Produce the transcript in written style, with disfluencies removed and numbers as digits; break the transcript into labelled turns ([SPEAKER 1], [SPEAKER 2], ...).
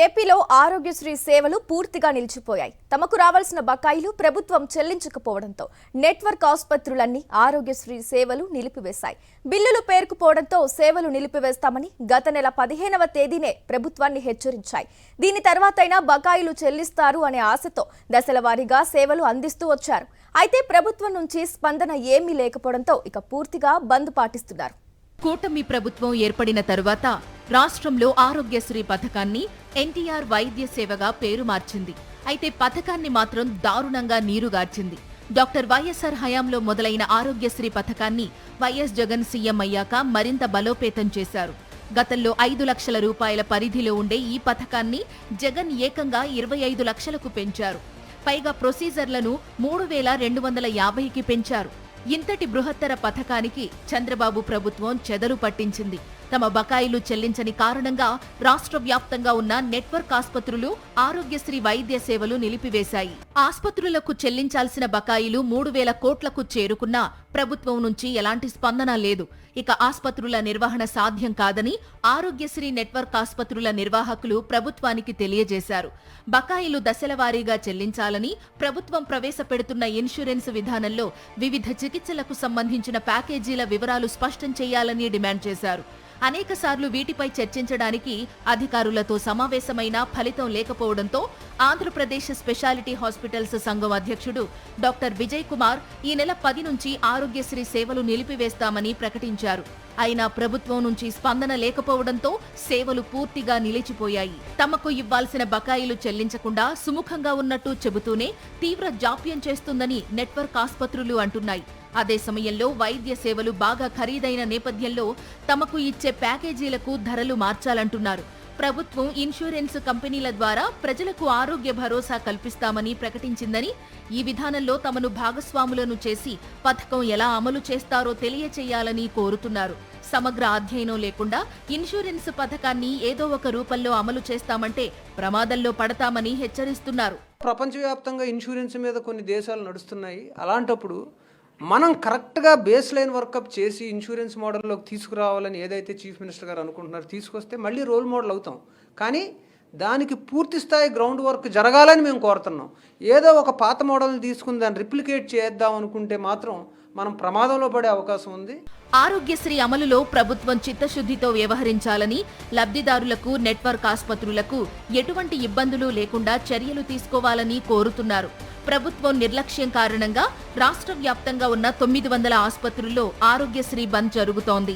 [SPEAKER 1] ఏపీలో ఆరోగ్యశ్రీ సేవలు పూర్తిగా నిలిచిపోయాయి. తమకు రావాల్సిన బకాయిలు ప్రభుత్వం చెల్లించకపోవడంతో నెట్వర్క్ ఆసుపత్రులన్నీ ఆరోగ్యశ్రీ సేవలు నిలిపివేశాయి. బిల్లులు పేరుకుపోవడంతో సేవలు నిలిపివేస్తామని గత నెల 15వ తేదీనే ప్రభుత్వాన్ని హెచ్చరించాయి. దీని తర్వాతైనా బకాయిలు చెల్లిస్తారు అనే ఆశతో దశల వారీగా సేవలు అందిస్తూ వచ్చారు. అయితే ప్రభుత్వం నుంచి స్పందన ఏమీ లేకపోవడంతో ఇక పూర్తిగా బంద్ పాటిస్తున్నారు.
[SPEAKER 2] కూటమి ప్రభుత్వం ఏర్పడిన తరువాత రాష్ట్రంలో ఆరోగ్యశ్రీ పథకాన్ని ఎన్టీఆర్ వైద్య సేవగా పేరు మార్చింది. అయితే పథకాన్ని మాత్రం దారుణంగా నీరుగార్చింది. డాక్టర్ వైఎస్ఆర్ హయాంలో మొదలైన ఆరోగ్యశ్రీ పథకాన్ని వైఎస్ జగన్ సీఎం అయ్యాక మరింత బలోపేతం చేశారు. గతంలో 5 లక్షల రూపాయల పరిధిలో ఉండే ఈ పథకాన్ని జగన్ ఏకంగా 25 లక్షలకు పెంచారు. పైగా ప్రొసీజర్లను 3250కి పెంచారు. ఇంతటి బృహత్తర పథకానికి చంద్రబాబు ప్రభుత్వం చెదలు పట్టించింది. తమ బకాయిలు చెల్లించని కారణంగా రాష్ట్ర వ్యాప్తంగా ఉన్న నెట్వర్క్ ఆస్పత్రులు ఆరోగ్యశ్రీ వైద్య సేవలు నిలిపివేశాయి. ఆస్పత్రులకు చెల్లించాల్సిన బకాయిలు 3000 కోట్లకు చేరుకున్నా ప్రభుత్వం నుంచి ఎలాంటి స్పందన లేదు. ఇక ఆస్పత్రుల నిర్వహణ సాధ్యం కాదని ఆరోగ్యశ్రీ నెట్వర్క్ ఆస్పత్రుల నిర్వాహకులు ప్రభుత్వానికి తెలియజేశారు. బకాయిలు దశలవారీగా చెల్లించాలని ప్రభుత్వం ప్రవేశపెడుతున్న ఇన్సూరెన్స్ విధానంలో వివిధ చికిత్సలకు సంబంధించిన ప్యాకేజీల వివరాలు స్పష్టం చేయాలని డిమాండ్ చేశారు. అనేకసార్లు వీటిపై చర్చించడానికి అధికారులతో సమావేశమైన ఫలితం లేకపోవడంతో ఆంధ్రప్రదేశ్ స్పెషాలిటీ హాస్పిటల్స్ సంఘం అధ్యక్షుడు డాక్టర్ విజయ్ కుమార్ ఈ నెల 10 నుంచి ఆరోగ్యశ్రీ సేవలు నిలిపివేస్తామని ప్రకటించారు. అయినా ప్రభుత్వం నుంచి స్పందన లేకపోవడంతో సేవలు పూర్తిగా నిలిచిపోయాయి. తమకు ఇవ్వాల్సిన బకాయిలు చెల్లించకుండా సుముఖంగా ఉన్నట్టు చెబుతూనే తీవ్ర జాప్యం చేస్తుందని నెట్వర్క్ ఆస్పత్రులు అంటున్నాయి. అదే సమయంలో వైద్య సేవలు బాగా ఖరీదైన నేపథ్యంలో తమకు ఇచ్చే ప్యాకేజీలకు ధరలు మార్చాలంటున్నారు. ప్రభుత్వం ఇన్సూరెన్స్ కంపెనీల ద్వారా ప్రజలకు ఆరోగ్య భరోసా కల్పిస్తామని ప్రకటించిందని, ఈ విధానంలో తమను భాగస్వాములను చేసి పథకం ఎలా అమలు చేస్తారో తెలియచేయాలని కోరుతున్నారు. సమగ్ర అధ్యయనం లేకుండా ఇన్సూరెన్స్ పథకాన్ని ఏదో ఒక రూపంలో అమలు చేస్తామంటే ప్రమాదంలో పడతామని హెచ్చరిస్తున్నారు.
[SPEAKER 3] ప్రపంచవ్యాప్తంగా ఇన్సూరెన్స్ మీద కొన్ని దేశాలు నడుస్తున్నాయి. అలాంటప్పుడు మనం కరెక్ట్గా బేస్ లైన్ వర్కప్ చేసి ఇన్సూరెన్స్ మోడల్లోకి తీసుకురావాలని ఏదైతే చీఫ్ మినిస్టర్ గారు అనుకుంటున్నారో తీసుకొస్తే మళ్ళీ రోల్ మోడల్ అవుతాం. కానీ దానికి పూర్తి స్థాయి గ్రౌండ్ వర్క్ జరగాలని మేము కోరుతున్నాం. ఏదో ఒక పాత మోడల్ని తీసుకుని దాన్ని రిప్లికేట్ చేద్దాం అనుకుంటే మాత్రం మనం ప్రమాదంలో పడే అవకాశం ఉంది.
[SPEAKER 2] ఆరోగ్యశ్రీ అమలులో ప్రభుత్వం చిత్తశుద్ధితో వ్యవహరించాలని, లబ్ధిదారులకు నెట్వర్క్ ఆస్పత్రులకు ఎటువంటి ఇబ్బందులు లేకుండా చర్యలు తీసుకోవాలని కోరుతున్నారు. ప్రభుత్వం నిర్లక్ష్యం కారణంగా రాష్ట్ర వ్యాప్తంగా ఉన్న 900 ఆస్పత్రుల్లో ఆరోగ్యశ్రీ బంద్ జరుగుతోంది.